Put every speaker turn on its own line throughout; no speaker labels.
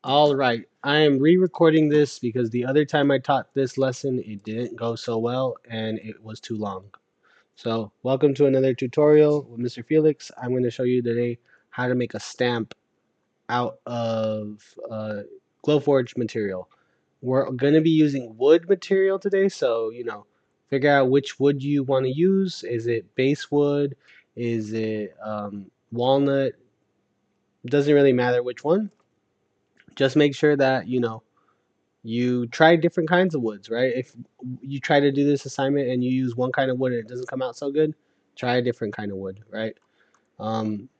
All right, I am re-recording this because the other time I taught this lesson, it didn't go so well and it was too long. So, welcome to another tutorial with Mr. Felix. I'm going to show you today how to make a stamp out of Glowforge material. We're going to be using wood material today, so, figure out which wood you want to use. Is it basswood? Is it walnut? Doesn't really matter which one. Just make sure that, you try different kinds of woods, right? If you try to do this assignment and you use one kind of wood and it doesn't come out so good, try a different kind of wood, right? Um,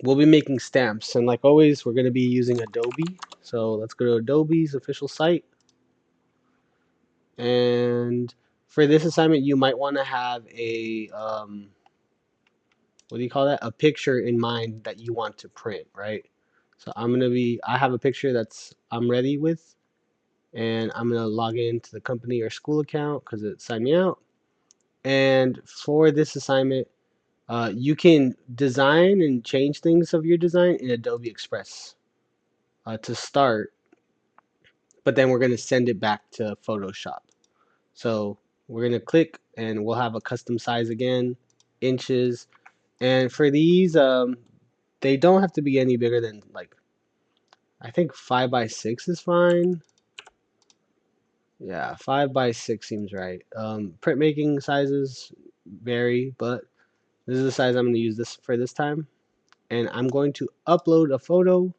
we'll be making stamps, and like always, we're going to be using Adobe. So let's go to Adobe's official site. And for this assignment, you might want to have a, what do you call that? A picture in mind that you want to print, right? So I have a picture I'm ready with, and I'm going to log into the company or school account because it signed me out. And for this assignment, you can design and change things of your design in Adobe Express to start, but then we're going to send it back to Photoshop. So we're going to click and we'll have a custom size again, inches. And for these, they don't have to be any bigger than like, I think 5 by 6 is fine. Yeah, 5 by 6 seems right. Printmaking sizes vary, but this is the size I'm going to use this for this time. And I'm going to upload a photo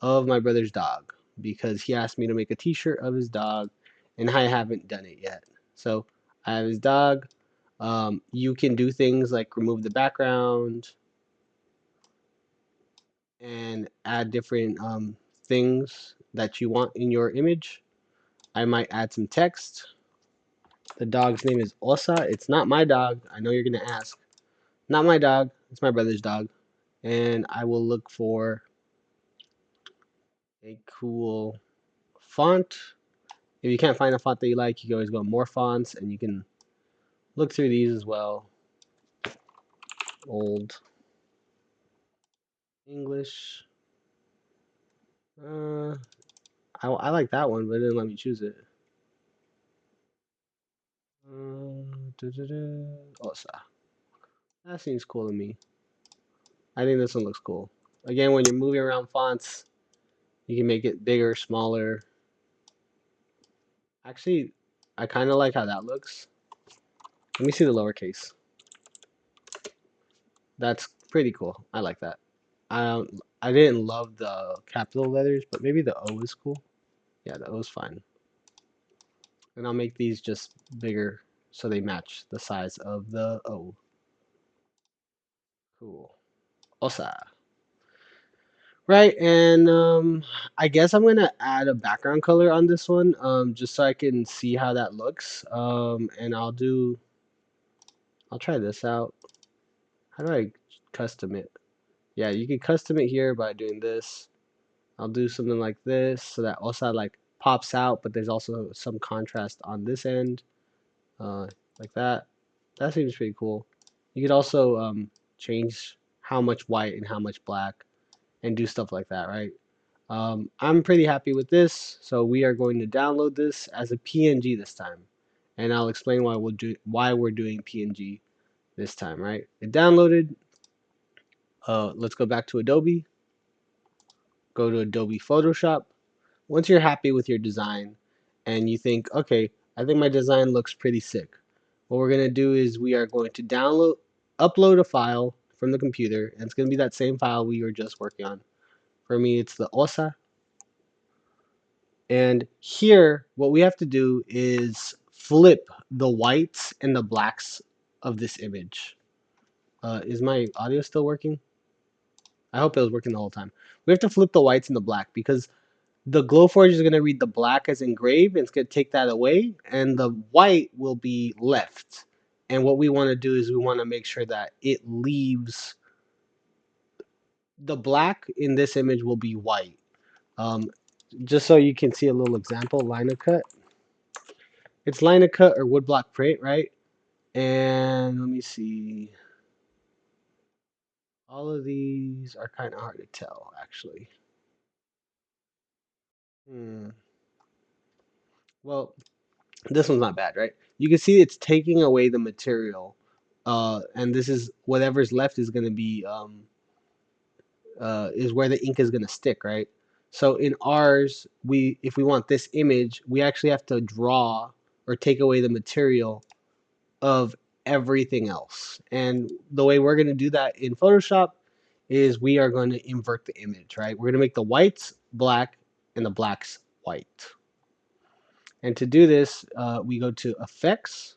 of my brother's dog because he asked me to make a t-shirt of his dog and I haven't done it yet. So I have his dog. You can do things like remove the background and add different things that you want in your image. I might add some text. The dog's name is Osa. It's not my dog. I know you're going to ask. Not my dog. It's my brother's dog. And I will look for a cool font. If you can't find a font that you like, you can always go more fonts and you can look through these as well. Old English. Uh, I like that one, but it didn't let me choose it. Osa. That seems cool to me. I think this one looks cool. Again, when you're moving around fonts, you can make it bigger, smaller. Actually, I kind of like how that looks. Let me see the lowercase. That's pretty cool. I like that. I didn't love the capital letters, but maybe the O is cool. Yeah, the O is fine. And I'll make these just bigger so they match the size of the O. Cool. Osa. Right, and I guess I'm gonna add a background color on this one, just so I can see how that looks. And I'll try this out. How do I custom it? Yeah, you can custom it here by doing this. I'll do something like this so that Osa like pops out, but there's also some contrast on this end, uh, like that. That seems pretty cool. You could also change how much white and how much black and do stuff like that, right? I'm pretty happy with this, so we are going to download this as a PNG this time, and I'll explain why we're doing PNG this time, right? It downloaded. Let's go back to Adobe. Go to Adobe Photoshop. Once you're happy with your design, and you think, okay, I think my design looks pretty sick. What we're gonna do is we are going to upload a file from the computer, and it's gonna be that same file we were just working on. For me, it's the OSA. And here, what we have to do is flip the whites and the blacks of this image. Is my audio still working? I hope it was working the whole time. We have to flip the whites and the black because the Glowforge is going to read the black as engraved, and it's going to take that away, and the white will be left. And what we want to do is we want to make sure that it leaves the black in this image will be white. Um, just so you can see a little example, line of cut. It's line of cut or woodblock print, right? And let me see. All of these are kind of hard to tell, actually. Hmm. Well, this one's not bad, right? You can see it's taking away the material, and this is whatever's left is going to be is where the ink is going to stick, right? So in ours, we if we want this image, we actually have to draw or take away the material of everything else. And the way we're going to do that in Photoshop is we are going to invert the image, right? We're going to make the whites black and the blacks white. And to do this, we go to Effects,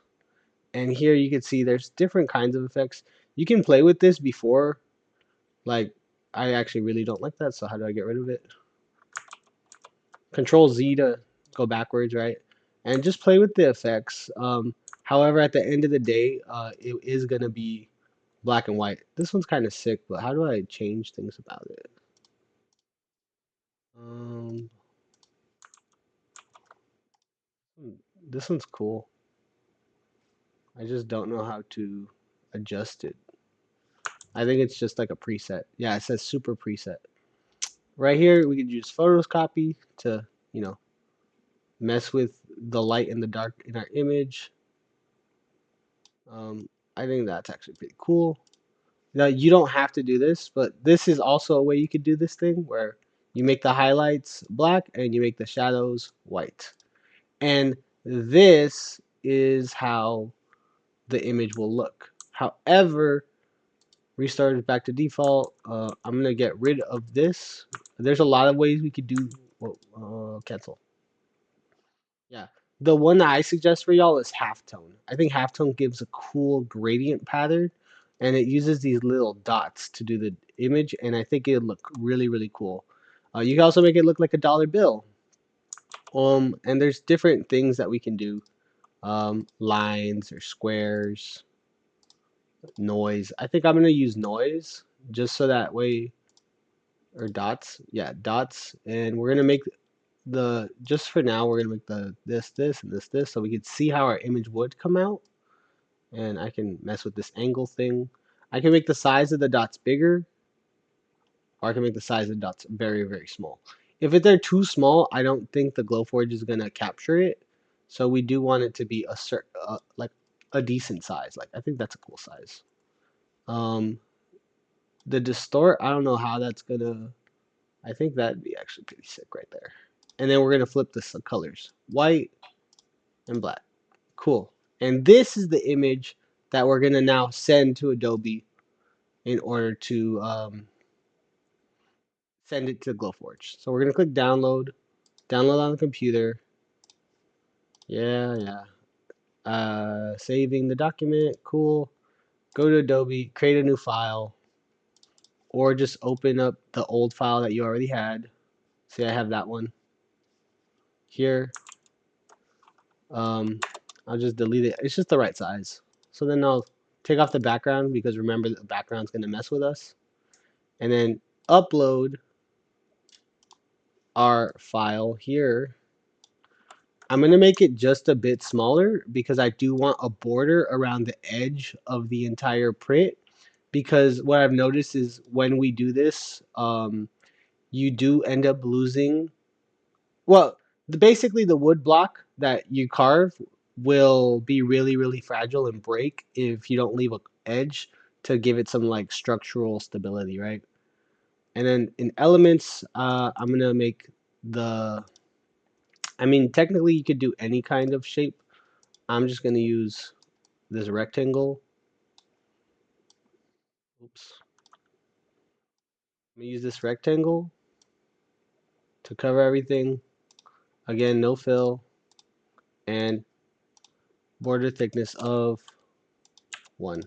and here you can see there's different kinds of effects. You can play with this before, like I actually really don't like that, so how do I get rid of it? Control Z to go backwards, right? And just play with the effects. However, at the end of the day, it is gonna be black and white. This one's kind of sick, but how do I change things about it? Um, this one's cool. I just don't know how to adjust it. I think it's just like a preset. Yeah, it says super preset. Right here, we could use photos copy to, you know, mess with the light and the dark in our image. I think that's actually pretty cool. Now, you don't have to do this, but this is also a way you could do this thing where you make the highlights black and you make the shadows white. And this is how the image will look. However, restart it back to default. I'm gonna get rid of this. There's a lot of ways we could do. Cancel. Yeah. The one that I suggest for y'all is halftone. I think halftone gives a cool gradient pattern and it uses these little dots to do the image and I think it'll look really, really cool. You can also make it look like a dollar bill. And there's different things that we can do. Lines or squares, noise. I think I'm gonna use noise just so that way, or dots. Yeah, dots. And we're gonna make just for now, we're gonna make the this, and this, so we can see how our image would come out. And I can mess with this angle thing. I can make the size of the dots bigger, or I can make the size of the dots very, very small. If they're too small, I don't think the Glowforge is gonna capture it. So we do want it to be a certain, like a decent size. Like I think that's a cool size. Um, the distort, I don't know how that's gonna. I think that'd be actually pretty sick right there. And then we're gonna flip the colors, white and black. Cool. And this is the image that we're gonna now send to Adobe in order to send it to Glowforge. So we're gonna click download, download on the computer. Yeah, yeah. Saving the document, cool. Go to Adobe, create a new file, or just open up the old file that you already had. See, I have that one here. Um, I'll just delete it. It's just the right size. So then I'll take off the background because remember the background's gonna mess with us. And then upload our file here. I'm going to make it just a bit smaller because I do want a border around the edge of the entire print. Because what I've noticed is when we do this, you do end up losing. Well, basically, the wood block that you carve will be really, really fragile and break if you don't leave an edge to give it some like structural stability, right? And then in elements, I'm going to make the I mean, technically you could do any kind of shape. I'm just gonna use this rectangle. Oops. I'm gonna use this rectangle to cover everything. Again, no fill and border thickness of 1.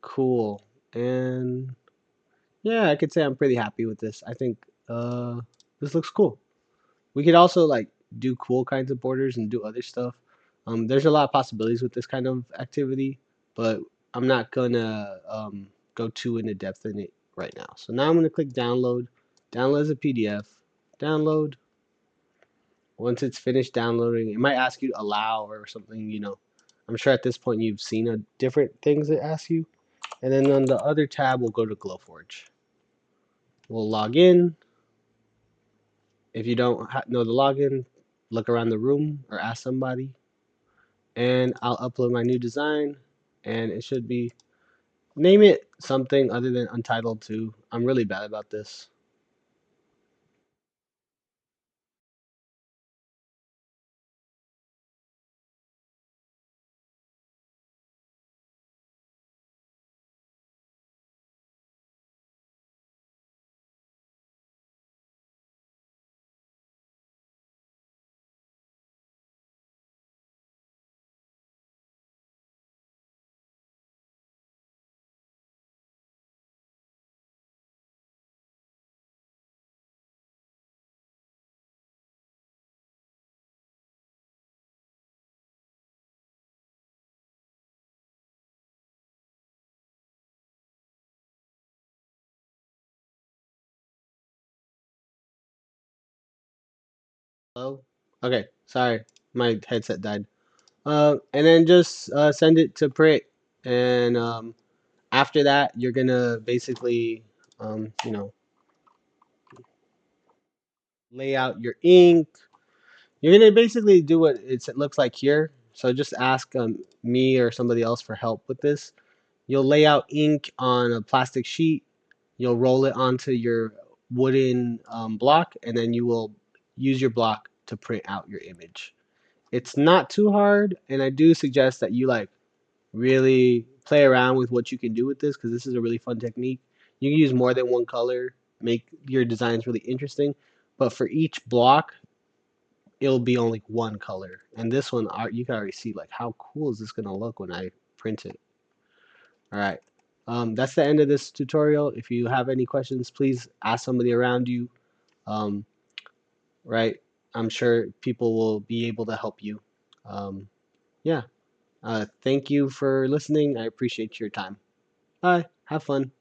Cool. And yeah, I could say I'm pretty happy with this. I think this looks cool. We could also like do cool kinds of borders and do other stuff. There's a lot of possibilities with this kind of activity, but I'm not gonna go too into depth in it right now. So now I'm gonna click download, download as a PDF, download. Once it's finished downloading, it might ask you to allow or something, you know. I'm sure at this point you've seen different things that ask you. And then on the other tab, we'll go to Glowforge. We'll log in. If you don't know the login, look around the room or ask somebody, and I'll upload my new design, and it should be, name it something other than Untitled 2. I'm really bad about this. Hello? Okay, sorry, my headset died. And then just send it to print, and after that, you're gonna basically, you know, lay out your ink. You're gonna basically do what it looks like here. So just ask me or somebody else for help with this. You'll lay out ink on a plastic sheet. You'll roll it onto your wooden block, and then you will use your block to print out your image. It's not too hard, and I do suggest that you like really play around with what you can do with this because this is a really fun technique. You can use more than one color, make your designs really interesting, but for each block, it'll be only one color. And this one, you can already see like how cool is this gonna look when I print it. All right. That's the end of this tutorial. If you have any questions, please ask somebody around you. Um, right. I'm sure people will be able to help you. Yeah. Thank you for listening. I appreciate your time. Bye. Have fun.